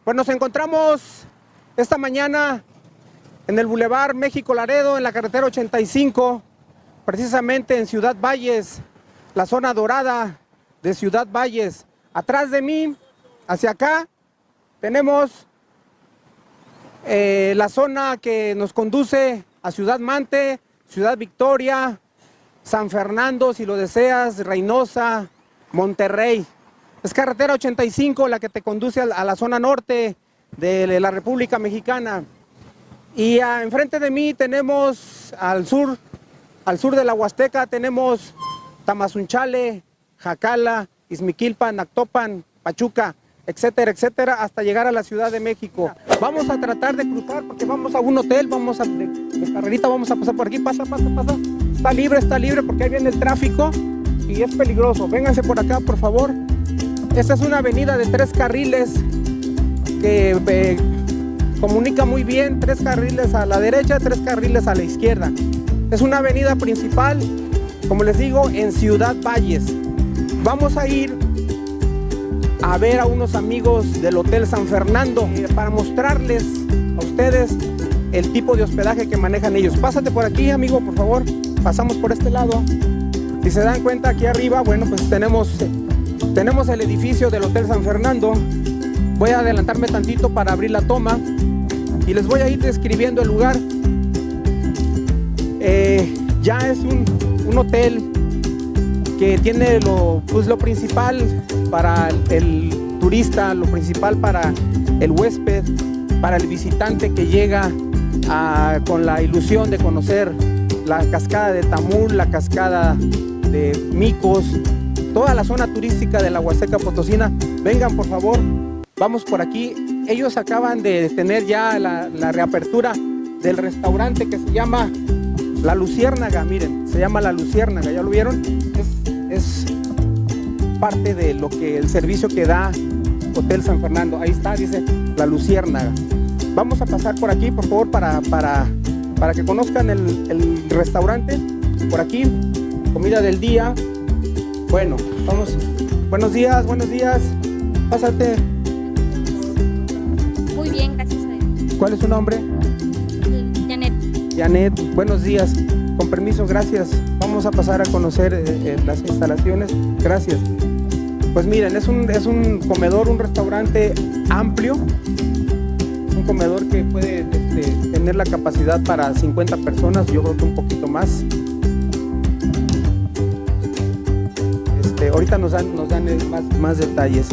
Pues nos encontramos esta mañana en el Boulevard México Laredo, en la carretera 85, precisamente en Ciudad Valles, la zona dorada de Ciudad Valles. Atrás de mí, hacia acá, tenemos la zona que nos conduce a Ciudad Mante, Ciudad Victoria, San Fernando, si lo deseas, Reynosa, Monterrey. Es carretera 85 la que te conduce a la zona norte de la República Mexicana. Y enfrente de mí tenemos al sur de la Huasteca, tenemos Tamazunchale, Jacala, Izmiquilpan, Actopan, Pachuca, etcétera, etcétera, hasta llegar a la Ciudad de México. Vamos a tratar de cruzar porque vamos a un hotel, vamos de carrerita, vamos a pasar por aquí, pasa. Está libre porque ahí viene el tráfico y es peligroso. Vénganse por acá, por favor. Esta es una avenida de 3 carriles que comunica muy bien, 3 carriles a la derecha, 3 carriles a la izquierda. Es una avenida principal, como les digo, en Ciudad Valles. Vamos a ir a ver a unos amigos del Hotel San Fernando para mostrarles a ustedes el tipo de hospedaje que manejan ellos. Pásate por aquí, amigo, por favor. Pasamos por este lado. Si se dan cuenta, aquí arriba, bueno, pues tenemos el edificio del Hotel San Fernando. Voy a adelantarme tantito para abrir la toma y les voy a ir describiendo el lugar. Ya es un hotel que tiene lo principal para el turista, lo principal para el huésped, para el visitante que llega con la ilusión de conocer la cascada de Tamul, la cascada de Micos, toda la zona turística de la Huasteca Potosina. Vengan, por favor, vamos por aquí. Ellos acaban de tener ya la reapertura del restaurante que se llama La Luciérnaga. Miren, se llama La Luciérnaga, ¿ya lo vieron? Es parte de lo que el servicio que da Hotel San Fernando. Ahí está, dice La Luciérnaga. Vamos a pasar por aquí, por favor, para que conozcan el restaurante. Por aquí, comida del día. Bueno, vamos. Buenos días. Pásate. Muy bien, gracias a Dios. ¿Cuál es su nombre? Janet, buenos días. Con permiso, gracias. Vamos a pasar a conocer las instalaciones. Gracias. Pues miren, es un comedor, un restaurante amplio. Un comedor que puede tener la capacidad para 50 personas, yo creo que un poquito más. Ahorita nos dan más detalles.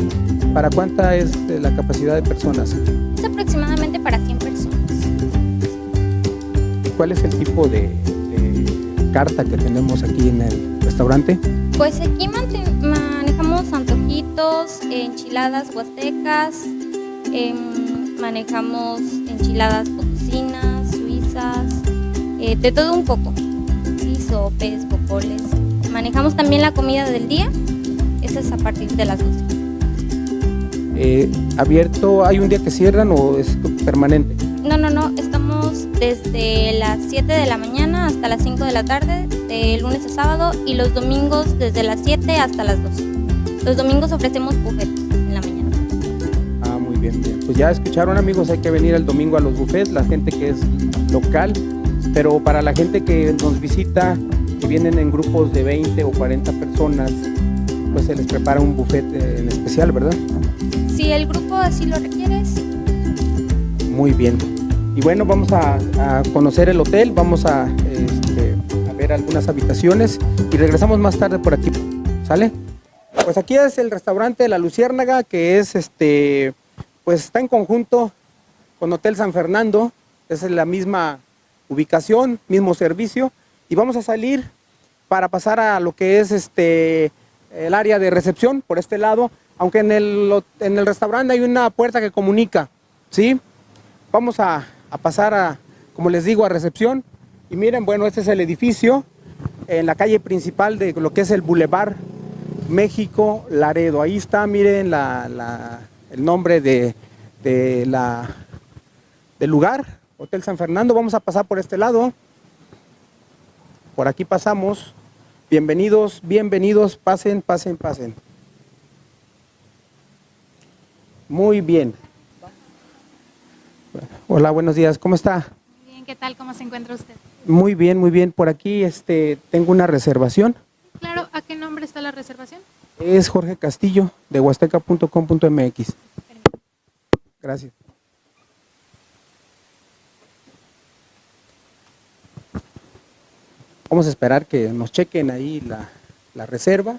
¿Para cuánta es la capacidad de personas? Es aproximadamente para 100 personas. ¿Cuál es el tipo de carta que tenemos aquí en el restaurante? Pues aquí manejamos antojitos, enchiladas huastecas, manejamos enchiladas potosinas, suizas, de todo un poco, sí, sopes, popoles. Manejamos también la comida del día, esa es a partir de las 12. ¿Abierto? ¿Hay un día que cierran o es permanente? No, estamos desde las 7 de la mañana hasta las 5 de la tarde, de lunes a sábado, y los domingos desde las 7 hasta las 12. Los domingos ofrecemos buffet en la mañana. Ah, muy bien. Pues ya escucharon, amigos, hay que venir el domingo a los buffets, la gente que es local, pero para la gente que nos visita, que vienen en grupos de 20 o 40 personas, pues se les prepara un buffet en especial, ¿verdad? Si el grupo así lo requiere, sí. Muy bien. Y bueno, vamos a conocer el hotel, vamos a ver algunas habitaciones y regresamos más tarde por aquí. ¿Sale? Pues aquí es el restaurante La Luciérnaga, que es pues está en conjunto con Hotel San Fernando, es la misma ubicación, mismo servicio, y vamos a salir para pasar a lo que es el área de recepción por este lado, aunque en el restaurante hay una puerta que comunica, ¿sí? Vamos a pasar como les digo, a recepción. Y miren, bueno, este es el edificio en la calle principal de lo que es el Boulevard México Laredo. Ahí está, miren el nombre del lugar, Hotel San Fernando. Vamos a pasar por este lado. Por aquí pasamos. Bienvenidos, pasen. Muy bien. Hola, buenos días, ¿cómo está? Muy bien, ¿qué tal? ¿Cómo se encuentra usted? Muy bien, muy bien. Por aquí tengo una reservación. Claro, ¿a qué nombre está la reservación? Es Jorge Castillo, de huasteca.com.mx. Gracias. Vamos a esperar que nos chequen ahí la reserva,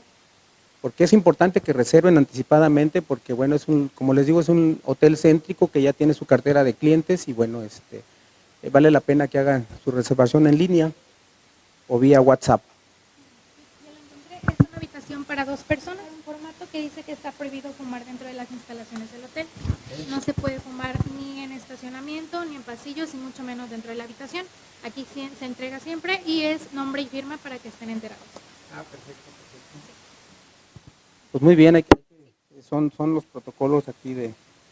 porque es importante que reserven anticipadamente, porque bueno, como les digo, es un hotel céntrico que ya tiene su cartera de clientes y bueno, vale la pena que hagan su reservación en línea o vía WhatsApp. Ya la encontré, es una habitación para 2 personas, un formato que dice que está prohibido fumar dentro de las instalaciones del hotel. No se puede fumar ni en estacionamiento, ni en pasillos, y mucho menos dentro de la habitación. Aquí se entrega siempre y es nombre y firma para que estén enterados. Ah, perfecto. Pues muy bien, son los protocolos aquí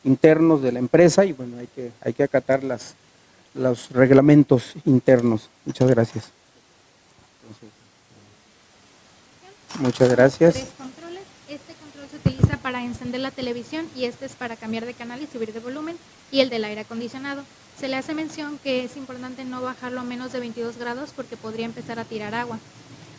internos de la empresa y bueno, hay que acatar los reglamentos internos. Muchas gracias. Muchas gracias. 3 controles. Este control se utiliza para encender la televisión y este es para cambiar de canal y subir de volumen, y el del aire acondicionado. Se le hace mención que es importante no bajarlo a menos de 22 grados porque podría empezar a tirar agua.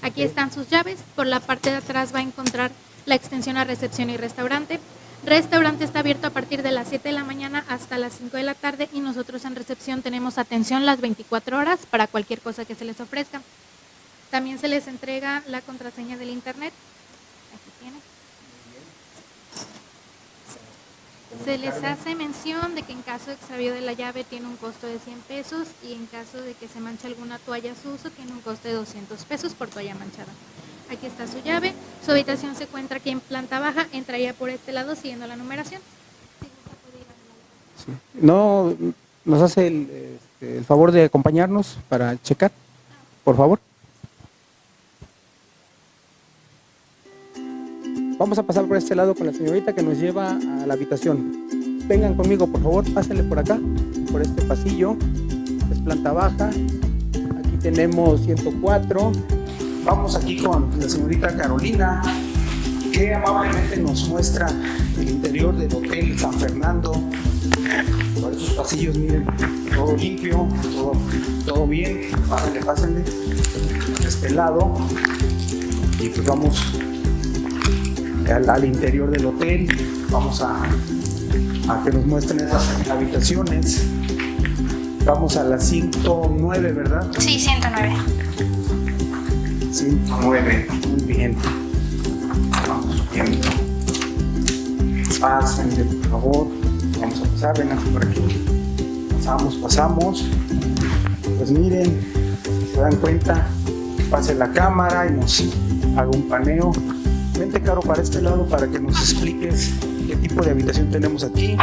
Aquí están sus llaves. Por la parte de atrás va a encontrar la extensión a recepción y restaurante. Restaurante está abierto a partir de las 7 de la mañana hasta las 5 de la tarde y nosotros en recepción tenemos atención las 24 horas para cualquier cosa que se les ofrezca. También se les entrega la contraseña del internet. Aquí tiene. Se les hace mención de que en caso de extravío de la llave tiene un costo de 100 pesos y en caso de que se manche alguna toalla a su uso tiene un costo de 200 pesos por toalla manchada. Aquí está su llave. Su habitación se encuentra aquí en planta baja. Entraría por este lado siguiendo la numeración. Sí. ¿No nos hace el favor de acompañarnos para checar, por favor? Vamos a pasar por este lado con la señorita que nos lleva a la habitación. Vengan conmigo, por favor, pásenle por acá, por este pasillo. Es planta baja. Aquí tenemos 104. Vamos aquí con la señorita Carolina, que amablemente nos muestra el interior del Hotel San Fernando. Por esos pasillos, miren, todo limpio, todo bien. Pásenle. De este lado. Y pues vamos al interior del hotel. Vamos a que nos muestren esas habitaciones. Vamos a la 109, ¿verdad? Sí, 109. 109, muy bien. Vamos viendo. Pásenle, por favor. Vamos a pasar, vengan por aquí. Pasamos. Pues miren, se dan cuenta, pase la cámara y nos haga un paneo. Vente, Caro, para este lado para que nos expliques qué tipo de habitación tenemos aquí,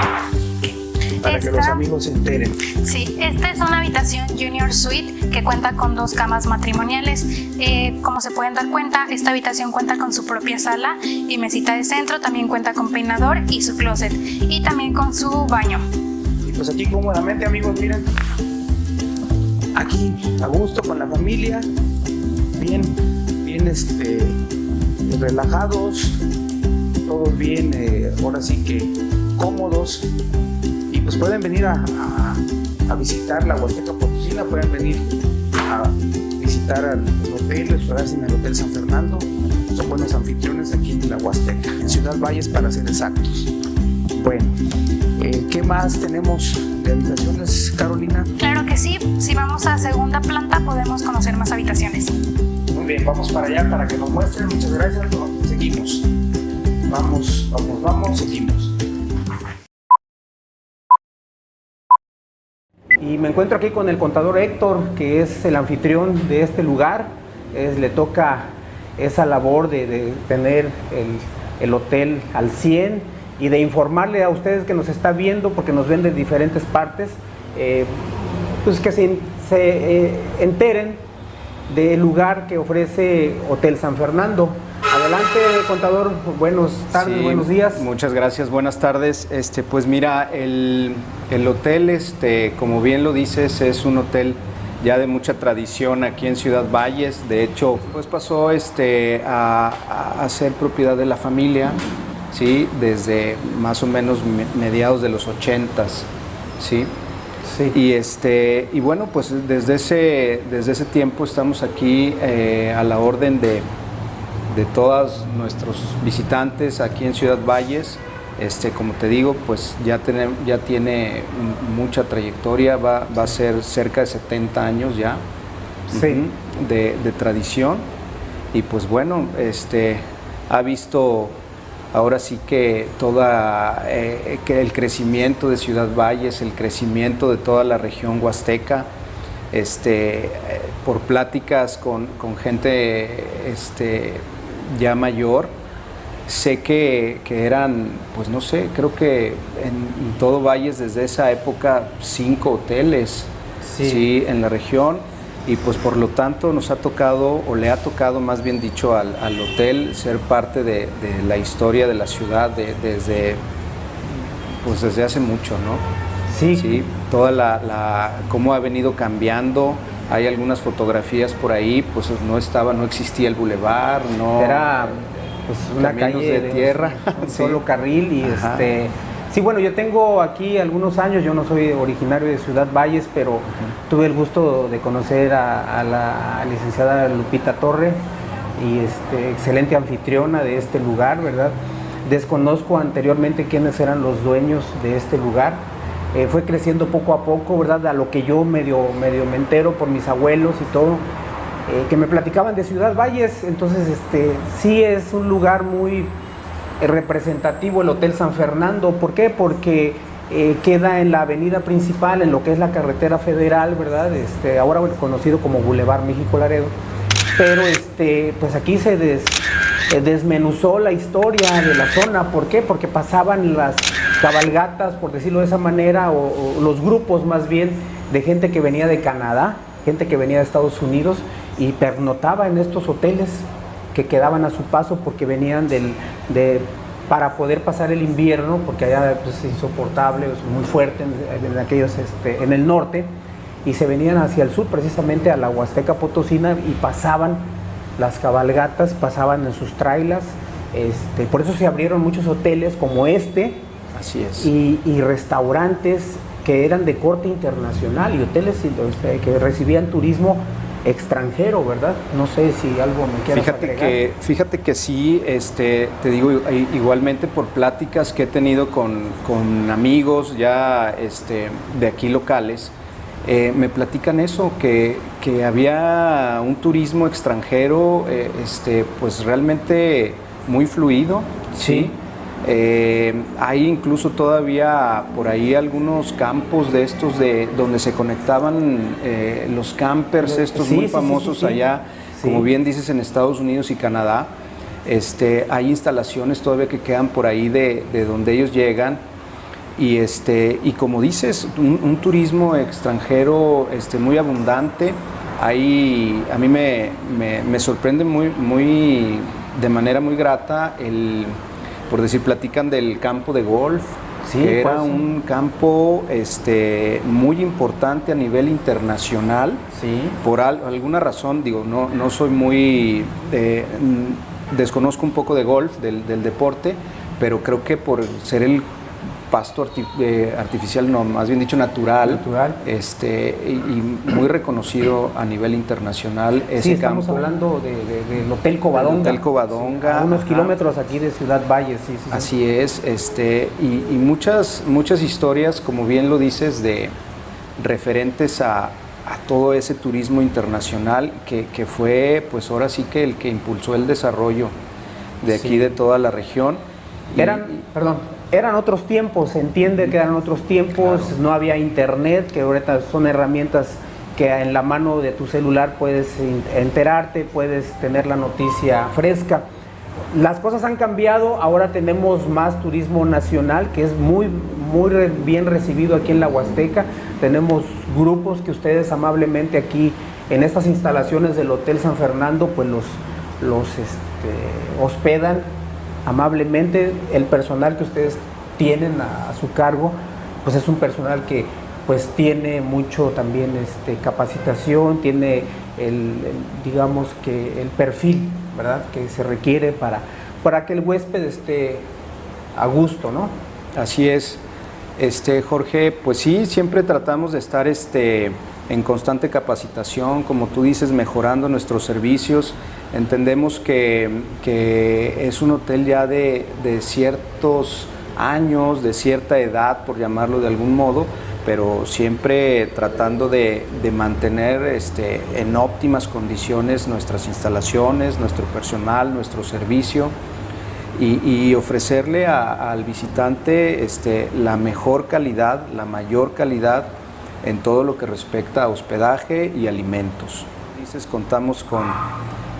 para que los amigos se enteren. Sí, esta es una habitación Junior Suite que cuenta con 2 camas matrimoniales. Como se pueden dar cuenta, esta habitación cuenta con su propia sala y mesita de centro, también cuenta con peinador y su closet, y también con su baño. Y pues aquí cómodamente, amigos, miren, aquí a gusto con la familia, bien relajados, todos bien, ahora sí que cómodos, y pues pueden venir a visitar la Huasteca Potosina, pueden venir a visitar el hotel, hospedarse en el Hotel San Fernando. Son buenos anfitriones aquí en la Huasteca, en Ciudad Valles para ser exactos. Bueno, ¿qué más tenemos de habitaciones, Carolina? Claro que sí, si vamos a segunda planta podemos conocer más habitaciones. Muy bien, vamos para allá para que nos muestren. Muchas gracias. Seguimos. Vamos, seguimos. Y me encuentro aquí con el contador Héctor, que es el anfitrión de este lugar. Le toca esa labor de tener el hotel al 100 y de informarle a ustedes que nos está viendo, porque nos ven de diferentes partes, pues que se enteren del lugar que ofrece Hotel San Fernando. Adelante, contador, buenas tardes, sí, buenos días. Muchas gracias, buenas tardes. Pues mira, el hotel, como bien lo dices, es un hotel ya de mucha tradición aquí en Ciudad Valles. De hecho, pues pasó a ser propiedad de la familia, ¿sí? Desde más o menos mediados de los 80s, ¿sí? Sí. Y bueno, pues desde ese tiempo estamos aquí a la orden de todos nuestros visitantes aquí en Ciudad Valles. Como te digo, pues ya tiene mucha trayectoria, va a ser cerca de 70 años ya, Sí. de tradición. Y pues bueno, ha visto ahora sí que que el crecimiento de Ciudad Valles, el crecimiento de toda la región huasteca, por pláticas con gente ya mayor, sé que eran, pues no sé, creo que en todo Valles desde esa época 5 hoteles, sí, en la región. Y pues por lo tanto nos ha tocado, o le ha tocado más bien dicho al hotel, ser parte de la historia de la ciudad desde hace mucho, ¿no? Sí. Sí, toda cómo ha venido cambiando. Hay algunas fotografías por ahí, pues no existía el bulevar, no Era pues una caminos calle de tierra, un sí. solo carril y Ajá. Sí, bueno, yo tengo aquí algunos años, yo no soy originario de Ciudad Valles, pero tuve el gusto de conocer a la licenciada Lupita Torre y excelente anfitriona de este lugar, ¿verdad? Desconozco anteriormente quiénes eran los dueños de este lugar. Fue creciendo poco a poco, ¿verdad? A lo que yo medio me entero por mis abuelos y todo, que me platicaban de Ciudad Valles. Entonces, sí es un lugar muy representativo el Hotel San Fernando. ¿Por qué? Porque queda en la avenida principal, en lo que es la carretera federal, ¿verdad? Ahora conocido como Boulevard México Laredo. Pero pues aquí se desmenuzó la historia de la zona. ¿Por qué? Porque pasaban las cabalgatas, por decirlo de esa manera, o los grupos más bien de gente que venía de Canadá, gente que venía de Estados Unidos y pernotaba en estos hoteles que quedaban a su paso porque venían para poder pasar el invierno, porque allá pues, es insoportable, es muy fuerte en aquellos, en el norte, y se venían hacia el sur, precisamente a la Huasteca Potosina, y pasaban las cabalgatas, pasaban en sus trailers. Por eso se abrieron muchos hoteles como Así es. y restaurantes que eran de corte internacional y hoteles que recibían turismo extranjero, ¿verdad? No sé si algo me quieras agregar. Fíjate que sí, te digo igualmente por pláticas que he tenido con amigos ya de aquí locales, me platican eso, que había un turismo extranjero pues realmente muy fluido, ¿sí? Hay incluso todavía por ahí algunos campos de estos donde se conectaban los campers estos Sí, muy sí, famosos sí, sí. allá, Sí. como bien dices, en Estados Unidos y Canadá. Hay instalaciones todavía que quedan por ahí de donde ellos llegan y como dices, un turismo extranjero muy abundante. Ahí a mí me sorprende muy de manera muy grata por decir, platican del campo de golf, Sí, que era pues, un campo muy importante a nivel internacional. Sí. Por alguna razón, digo, no soy desconozco un poco de golf, del deporte, pero creo que por ser el pasto artificial, no, más bien dicho natural. Y muy reconocido a nivel internacional ese Sí, estamos campo. hablando del Hotel Covadonga. Del Hotel Covadonga, Sí, a unos ajá. kilómetros aquí de Ciudad Valles, sí. Así es, y muchas historias, como bien lo dices, de referentes a todo ese turismo internacional que fue, pues ahora sí que el que impulsó el desarrollo de aquí, Sí. de toda la región. Eran otros tiempos, se entiende que eran otros tiempos, Claro. no había internet, que ahorita son herramientas que en la mano de tu celular puedes enterarte, puedes tener la noticia fresca. Las cosas han cambiado, ahora tenemos más turismo nacional, que es muy bien recibido aquí en la Huasteca. Tenemos grupos que ustedes amablemente aquí en estas instalaciones del Hotel San Fernando pues los hospedan amablemente. El personal que ustedes tienen a su cargo pues es un personal que pues tiene mucho también capacitación, tiene digamos que el perfil, ¿verdad?, que se requiere para que el huésped esté a gusto, ¿no? Así es. Jorge, pues sí, siempre tratamos de estar en constante capacitación, como tú dices, mejorando nuestros servicios. Entendemos que es un hotel ya de ciertos años, de cierta edad, por llamarlo de algún modo, pero siempre tratando de mantener en óptimas condiciones nuestras instalaciones, nuestro personal, nuestro servicio y ofrecerle al visitante la mejor calidad, la mayor calidad en todo lo que respecta a hospedaje y alimentos. Contamos con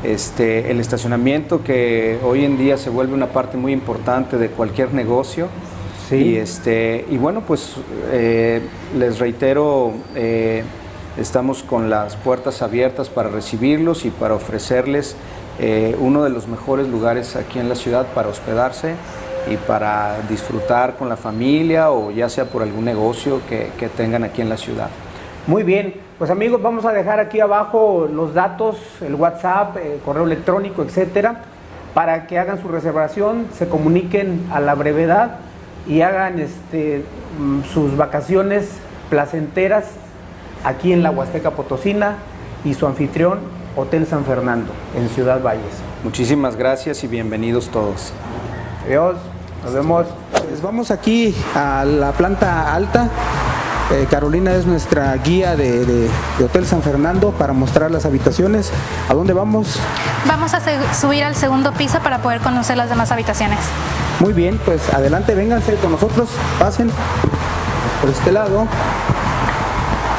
el estacionamiento, que hoy en día se vuelve una parte muy importante de cualquier negocio. Sí. Y bueno, pues les reitero, estamos con las puertas abiertas para recibirlos y para ofrecerles uno de los mejores lugares aquí en la ciudad para hospedarse y para disfrutar con la familia o ya sea por algún negocio que tengan aquí en la ciudad. Muy bien, pues amigos, vamos a dejar aquí abajo los datos, el WhatsApp, el correo electrónico, etcétera, para que hagan su reservación, se comuniquen a la brevedad y hagan sus vacaciones placenteras aquí en la Huasteca Potosina y su anfitrión, Hotel San Fernando, en Ciudad Valles. Muchísimas gracias y bienvenidos todos. Adiós, nos vemos. Pues vamos aquí a la planta alta. Carolina es nuestra guía de Hotel San Fernando para mostrar las habitaciones. ¿A dónde vamos? Vamos a subir al segundo piso para poder conocer las demás habitaciones. Muy bien, pues adelante, vénganse con nosotros, pasen por este lado.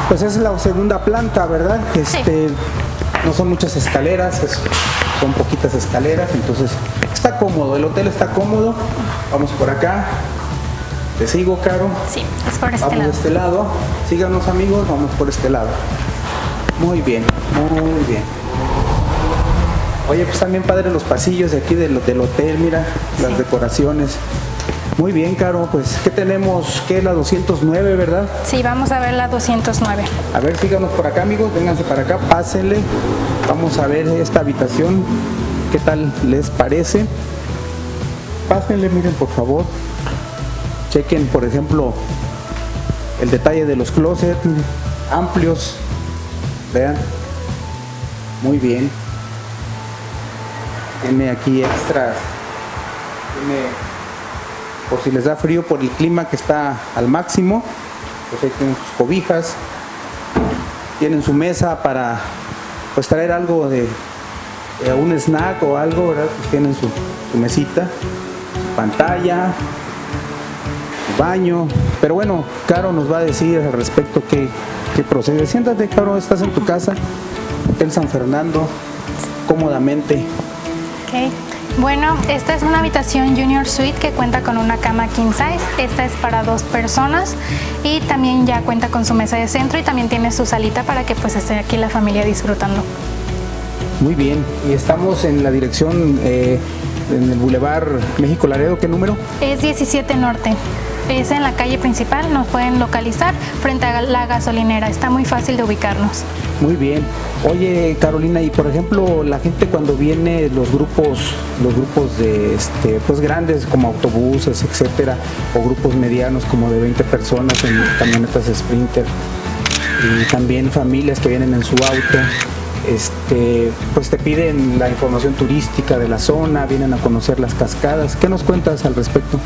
Pues es la segunda planta, ¿verdad? Sí. No son muchas escaleras, son poquitas escaleras, entonces está cómodo, el hotel está cómodo. Vamos por acá. ¿Te sigo, Caro? Sí, es por este lado. Vamos de este lado. Síganos, amigos, vamos por este lado. Muy bien, muy bien. Oye, pues también padre los pasillos de aquí del hotel, mira, las decoraciones. Muy bien, Caro, pues, ¿qué tenemos? ¿Qué es la 209, verdad? Sí, vamos a ver la 209. A ver, síganos por acá, amigos, vénganse para acá, pásenle. Vamos a ver esta habitación, ¿qué tal les parece? Pásenle, miren, por favor. Chequen, por ejemplo, el detalle de los closets, amplios, vean, muy bien. Tiene aquí extras, por si les da frío por el clima que está al máximo, pues ahí tienen sus cobijas, tienen su mesa para pues traer algo de un snack o algo, ¿verdad? Pues tienen su mesita, su pantalla, baño, pero bueno, Caro nos va a decir al respecto qué procede. Siéntate, Caro, estás en tu casa, Hotel San Fernando, cómodamente. Okay. Bueno, esta es una habitación Junior Suite que cuenta con una cama king size. Esta es para 2 personas y también ya cuenta con su mesa de centro y también tiene su salita para que pues esté aquí la familia disfrutando. Muy bien, y estamos en la dirección en el Boulevard México Laredo, ¿qué número? Es 17 Norte. Es en la calle principal, nos pueden localizar frente a la gasolinera, está muy fácil de ubicarnos. Muy bien. Oye, Carolina, y por ejemplo, la gente cuando viene, los grupos de pues grandes como autobuses, etcétera, o grupos medianos como de 20 personas en camionetas Sprinter, y también familias que vienen en su auto, pues te piden la información turística de la zona, vienen a conocer las cascadas. ¿Qué nos cuentas al respecto?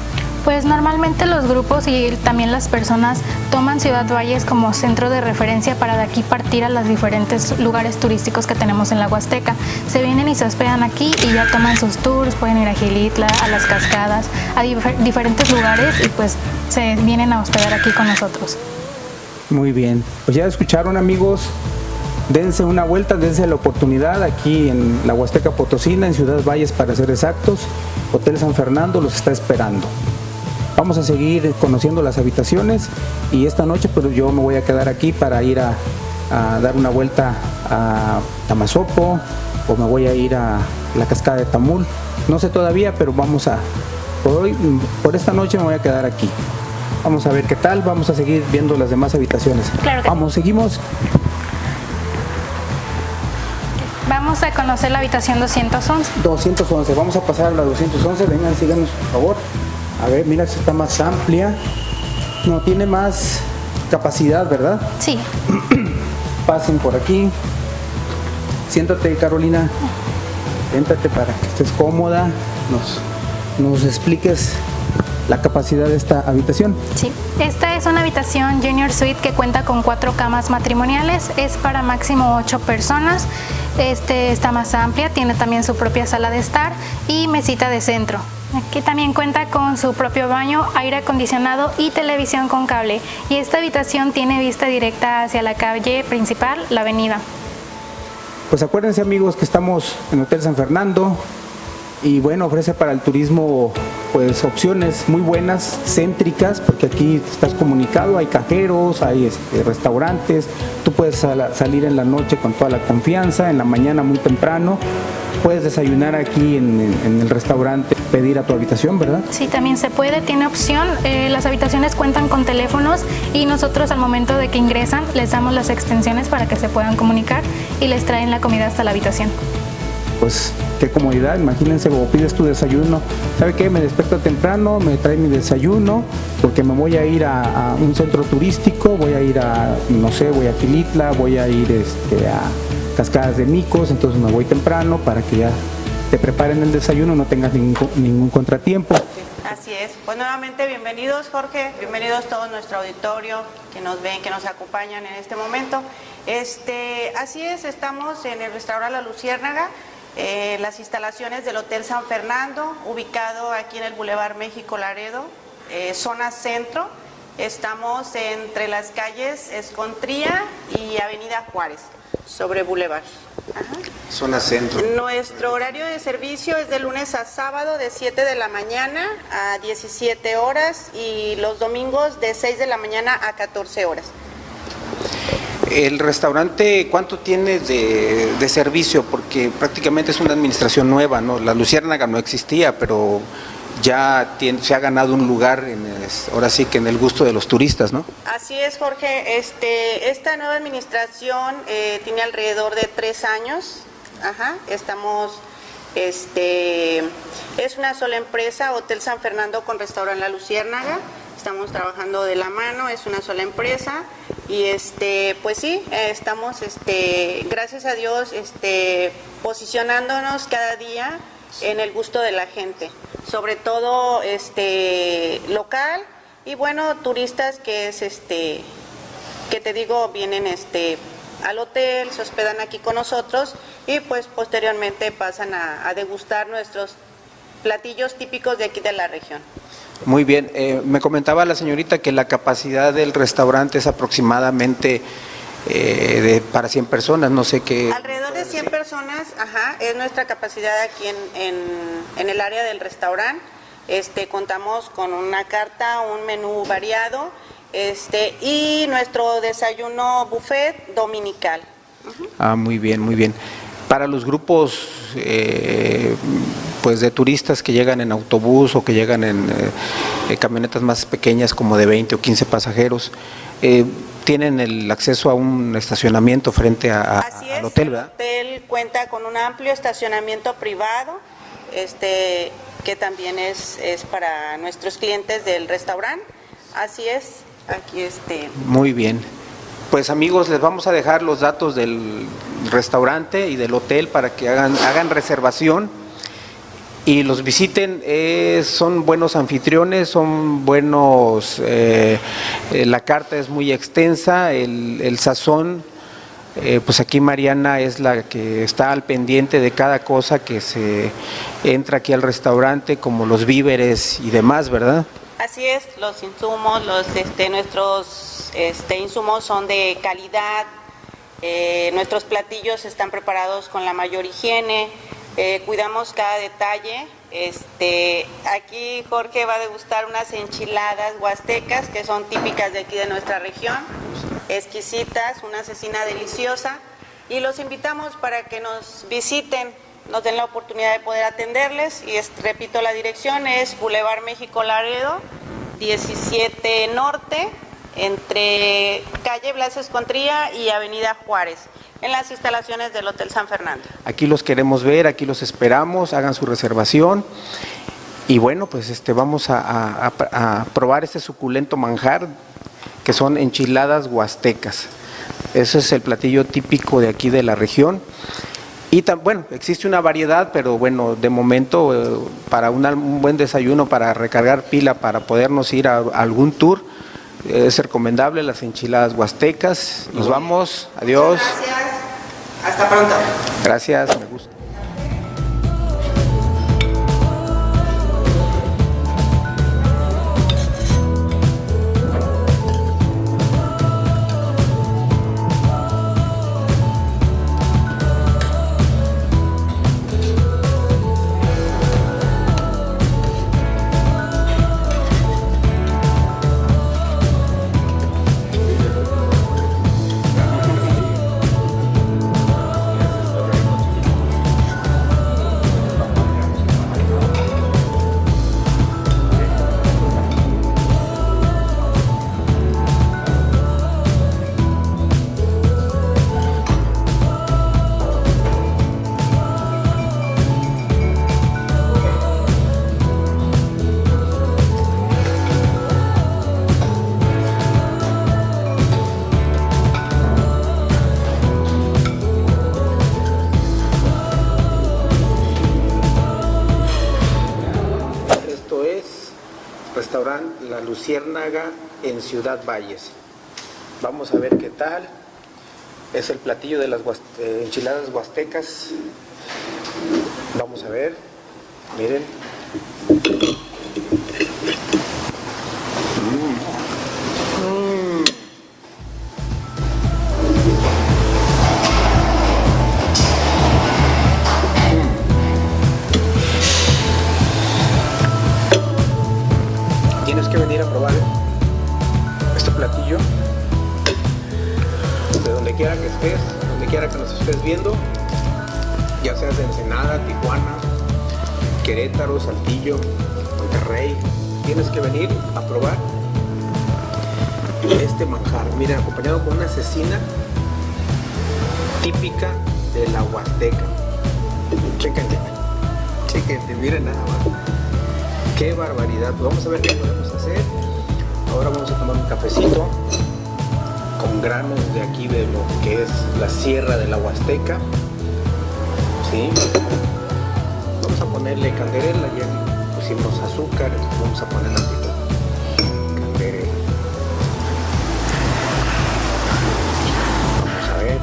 Pues normalmente los grupos y también las personas toman Ciudad Valles como centro de referencia para de aquí partir a los diferentes lugares turísticos que tenemos en la Huasteca. Se vienen y se hospedan aquí y ya toman sus tours, pueden ir a Gilitla, a las cascadas, a diferentes lugares y pues se vienen a hospedar aquí con nosotros. Muy bien, pues ya escucharon, amigos. Dense una vuelta, dense la oportunidad aquí en la Huasteca Potosina, en Ciudad Valles para ser exactos. Hotel San Fernando los está esperando. Vamos a seguir conociendo las habitaciones y esta noche pues yo me voy a quedar aquí para ir a dar una vuelta a Tamazopo o me voy a ir a la cascada de Tamul. No sé todavía, pero por esta noche me voy a quedar aquí. Vamos a ver qué tal, vamos a seguir viendo las demás habitaciones. Claro que vamos, seguimos. Vamos a conocer la habitación 211. 211, vamos a pasar a la 211, vengan, síganos por favor. A ver, mira, esta está más amplia. No, tiene más capacidad, ¿verdad? Sí. Pasen por aquí. Siéntate, Carolina. Siéntate para que estés cómoda. Nos expliques la capacidad de esta habitación. Sí, esta es una habitación Junior Suite que cuenta con 4 camas matrimoniales, es para máximo 8 personas. Está más amplia, tiene también su propia sala de estar y mesita de centro. Aquí también cuenta con su propio baño, aire acondicionado y televisión con cable. Y esta habitación tiene vista directa hacia la calle principal, la avenida. Pues acuérdense, amigos, que estamos en Hotel San Fernando y bueno, ofrece para el turismo pues opciones muy buenas, céntricas, porque aquí estás comunicado, hay cajeros, hay restaurantes, tú puedes salir en la noche con toda la confianza, en la mañana muy temprano, puedes desayunar aquí en el restaurante, pedir a tu habitación, ¿verdad? Sí, también se puede, tiene opción. Las habitaciones cuentan con teléfonos y nosotros al momento de que ingresan les damos las extensiones para que se puedan comunicar y les traen la comida hasta la habitación. Pues qué comodidad, imagínense, o pides tu desayuno, ¿sabe qué? Me despierto temprano, me trae mi desayuno, porque me voy a ir a un centro turístico, voy a ir a, no sé, voy a Quilitla, voy a ir a Cascadas de Micos, entonces me voy temprano para que ya te preparen el desayuno, no tengas ningún contratiempo. Así es. Pues nuevamente bienvenidos, Jorge, bienvenidos todo nuestro auditorio que nos ven, que nos acompañan en este momento. Así es, estamos en el restaurante La Luciérnaga, las instalaciones del Hotel San Fernando, ubicado aquí en el Boulevard México Laredo, zona centro. Estamos entre las calles Escontría y Avenida Juárez, sobre Boulevard. Ajá. Zona centro. Nuestro horario de servicio es de lunes a sábado de 7 de la mañana a 17 horas y los domingos de 6 de la mañana a 14 horas. El restaurante, ¿cuánto tiene de servicio? Porque prácticamente es una administración nueva, ¿no? La Luciérnaga no existía, pero ya se ha ganado un lugar, ahora sí que en el gusto de los turistas, ¿no? Así es, Jorge. Esta nueva administración tiene alrededor de 3 años. Ajá. Estamos, es una sola empresa, Hotel San Fernando con Restaurante La Luciérnaga. Estamos trabajando de la mano, es una sola empresa y pues sí, estamos gracias a Dios posicionándonos cada día en el gusto de la gente, sobre todo local y bueno, turistas que es que te digo vienen al hotel, se hospedan aquí con nosotros y pues posteriormente pasan a degustar nuestros platillos típicos de aquí de la región. Muy bien, me comentaba la señorita que la capacidad del restaurante es aproximadamente para 100 personas, no sé qué. Alrededor de 100 personas, ajá, es nuestra capacidad aquí en el área del restaurante. Contamos con una carta, un menú variado, y nuestro desayuno buffet dominical. Uh-huh. Ah, muy bien, muy bien. Para los grupos pues de turistas que llegan en autobús o que llegan en camionetas más pequeñas como de 20 o 15 pasajeros, tienen el acceso a un estacionamiento frente al hotel, ¿verdad? El hotel cuenta con un amplio estacionamiento privado, que también es para nuestros clientes del restaurante. Así es, aquí Muy bien. Pues amigos, les vamos a dejar los datos del restaurante y del hotel para que hagan reservación y los visiten. Son buenos anfitriones, son buenos, la carta es muy extensa, el sazón, pues aquí Mariana es la que está al pendiente de cada cosa que se entra aquí al restaurante, como los víveres y demás, ¿verdad? Así es, los insumos, nuestros insumos son de calidad, nuestros platillos están preparados con la mayor higiene, cuidamos cada detalle. Aquí Jorge va a degustar unas enchiladas huastecas que son típicas de aquí de nuestra región, exquisitas, una cecina deliciosa y los invitamos para que nos visiten, nos den la oportunidad de poder atenderles y repito, la dirección es Boulevard México Laredo, 17 Norte, entre calle Blas Escontría y Avenida Juárez, en las instalaciones del Hotel San Fernando. Aquí los queremos ver, aquí los esperamos, hagan su reservación Y bueno, pues vamos a probar este suculento manjar que son enchiladas huastecas. Ese es el platillo típico de aquí de la región. Y bueno, existe una variedad, pero bueno, de momento para un buen desayuno, para recargar pila, para podernos ir a algún tour, es recomendable las enchiladas huastecas. Nos vamos, adiós. Gracias, hasta pronto. Gracias, me gusta. Restaurante La Luciérnaga en Ciudad Valles. Vamos a ver qué tal. Es el platillo de las enchiladas huastecas. Vamos a ver. Miren. Tienes que venir a probar este platillo de donde quiera que estés, donde quiera que nos estés viendo, ya seas de Ensenada, Tijuana, Querétaro, Saltillo, Monterrey. Tienes que venir a probar este manjar. Mira, acompañado con una cecina típica de la Huasteca. Chéquense, miren nada más. ¡Qué barbaridad! Pues vamos a ver qué podemos hacer. Ahora vamos a tomar un cafecito con granos de aquí de lo que es la Sierra de la Huasteca. ¿Sí? Vamos a ponerle canderela, ya pusimos azúcar, entonces vamos a poner tantito canderela. Vamos a ver.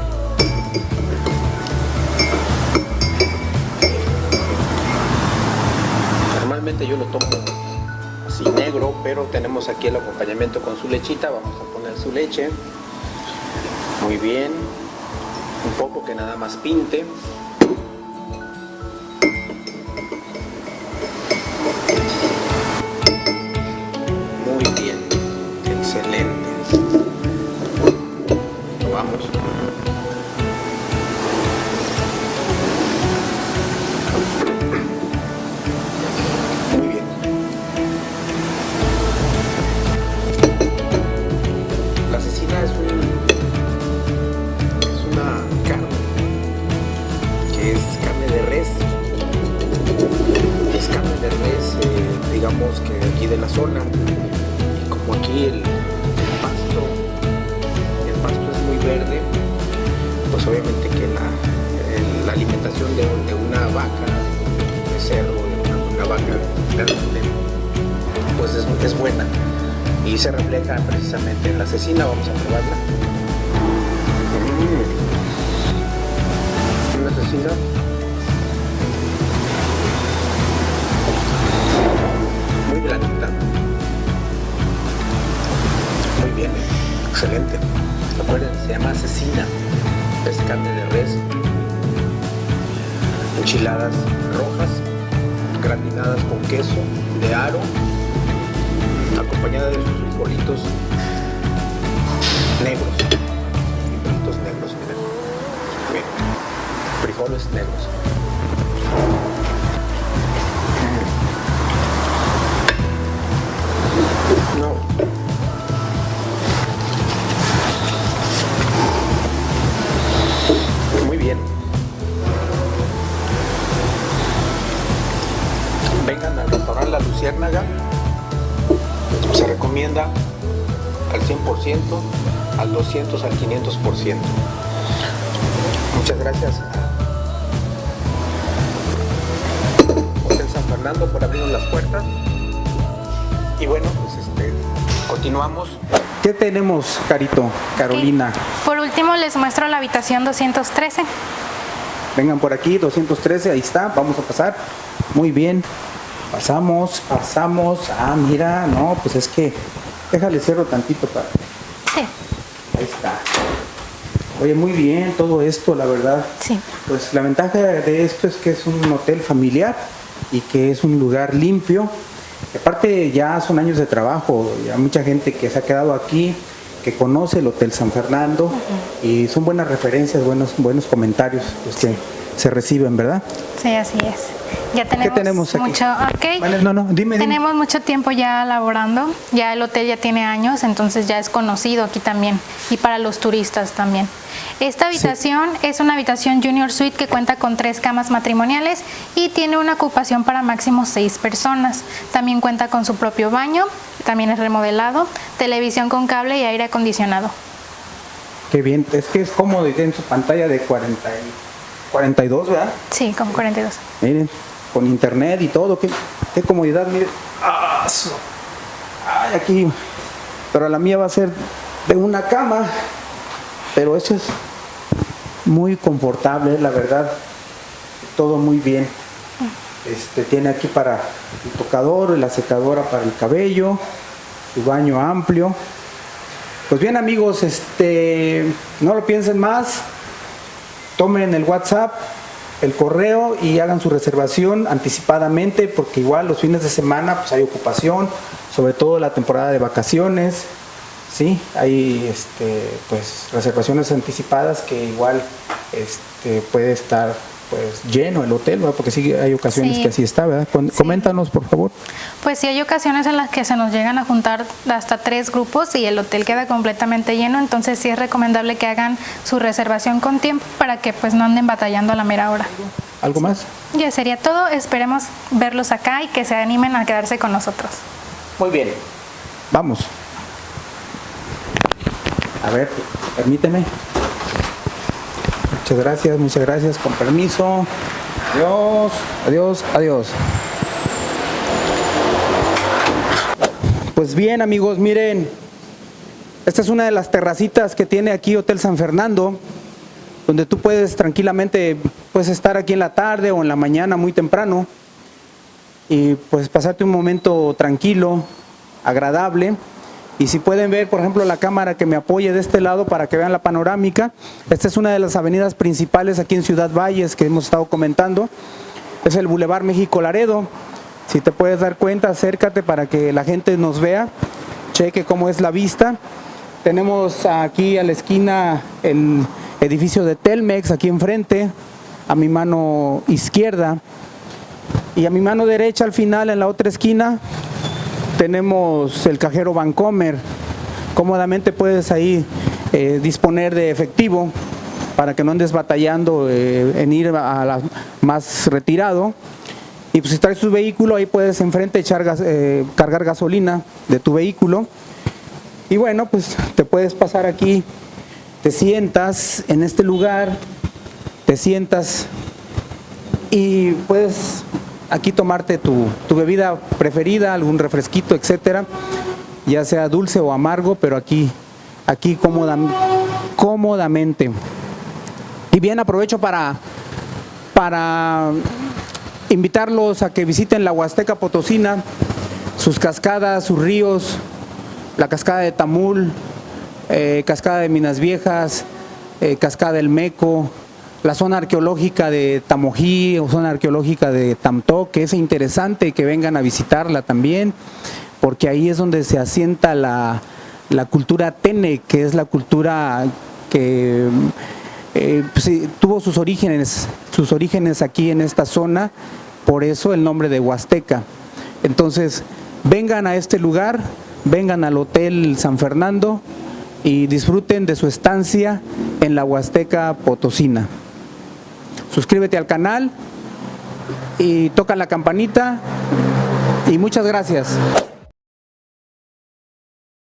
Normalmente yo lo tomo así negro, pero tenemos aquí el acompañamiento con su lechita. Vamos a poner su leche. Muy bien. Un poco que nada más pinte. Muy bien. Excelente. Probamos. Digamos que aquí de la zona, y como aquí el pasto es muy verde, pues obviamente que la alimentación de una vaca, de cerdo, de una vaca grande, pues es buena y se refleja precisamente en la cecina. Vamos a probarla. Una cecina muy blandita, muy bien, excelente. Recuerden, se llama cecina, es carne de res, enchiladas rojas, gratinadas con queso de aro, acompañada de sus frijolitos negros, miren, bien, frijoles negros. No. Muy bien. Vengan al restaurante La 100%, al 200, al 500%. Muchas gracias Hotel San Fernando por abrirnos las puertas. Y bueno, pues continuamos. ¿Qué tenemos, Carolina? Por último les muestro la habitación 213. Vengan por aquí, 213, ahí está, vamos a pasar. Muy bien, pasamos. Ah, mira, no, pues es que, déjale cierro tantito para... Sí. Ahí está. Oye, muy bien todo esto, la verdad. Sí. Pues la ventaja de esto es que es un hotel familiar y que es un lugar limpio. Aparte ya son años de trabajo, ya mucha gente que se ha quedado aquí, que conoce el Hotel San Fernando, y son buenas referencias, buenos comentarios los que se reciben, ¿verdad? Sí, así es. Ya tenemos, ¿Qué tenemos aquí? mucho, okay. Vale, no, dime. Tenemos mucho tiempo ya laborando, ya el hotel ya tiene años, entonces ya es conocido aquí también, y para los turistas también. Esta habitación es una habitación Junior Suite que cuenta con 3 camas matrimoniales y tiene una ocupación para máximo 6 personas. También cuenta con su propio baño, también es remodelado, televisión con cable y aire acondicionado. Qué bien, es que es cómodo y tiene su pantalla de 42, ¿verdad? Sí, como 42. Miren, con internet y todo, qué comodidad, miren. Ay, aquí, pero la mía va a ser de una cama, pero eso es muy confortable, la verdad, todo muy bien. Tiene aquí para el tocador, la secadora para el cabello, su baño amplio. Pues bien, amigos, no lo piensen más, tomen el WhatsApp, el correo y hagan su reservación anticipadamente, porque igual los fines de semana pues hay ocupación, sobre todo la temporada de vacaciones. Sí, hay pues reservaciones anticipadas que igual puede estar pues lleno el hotel, ¿verdad? Porque sí hay ocasiones que así está, ¿verdad? Coméntanos, por favor. Pues sí, hay ocasiones en las que se nos llegan a juntar hasta 3 grupos y el hotel queda completamente lleno, entonces sí es recomendable que hagan su reservación con tiempo para que pues no anden batallando a la mera hora. ¿Algo más? Ya sería todo, esperemos verlos acá y que se animen a quedarse con nosotros. Muy bien, vamos. A ver, permíteme. Muchas gracias, con permiso. Adiós. Pues bien, amigos, miren, esta es una de las terracitas que tiene aquí Hotel San Fernando, donde tú puedes tranquilamente estar aquí en la tarde o en la mañana muy temprano y pues pasarte un momento tranquilo, agradable. Y si pueden ver, por ejemplo, la cámara que me apoye de este lado para que vean la panorámica, esta es una de las avenidas principales aquí en Ciudad Valles que hemos estado comentando, es el Boulevard México Laredo. Si te puedes dar cuenta, acércate para que la gente nos vea, cheque cómo es la vista. Tenemos aquí a la esquina el edificio de Telmex, aquí enfrente, a mi mano izquierda, y a mi mano derecha al final, en la otra esquina, tenemos el cajero Bancomer. Cómodamente puedes ahí disponer de efectivo para que no andes batallando en ir a la más retirado. Y pues si traes tu vehículo, ahí puedes enfrente cargar gasolina de tu vehículo. Y bueno, pues te puedes pasar aquí, te sientas en este lugar, y puedes aquí tomarte tu bebida preferida, algún refresquito, etcétera, ya sea dulce o amargo, pero aquí cómodamente. Y bien, aprovecho para invitarlos a que visiten la Huasteca Potosina, sus cascadas, sus ríos, la cascada de Tamul, cascada de Minas Viejas, cascada del Meco, la zona arqueológica de Tamojí o zona arqueológica de Tamtoc, que es interesante que vengan a visitarla también, porque ahí es donde se asienta la cultura Tene, que es la cultura que tuvo sus orígenes aquí en esta zona, por eso el nombre de Huasteca. Entonces, vengan a este lugar, vengan al Hotel San Fernando y disfruten de su estancia en la Huasteca Potosina. Suscríbete al canal y toca la campanita y muchas gracias.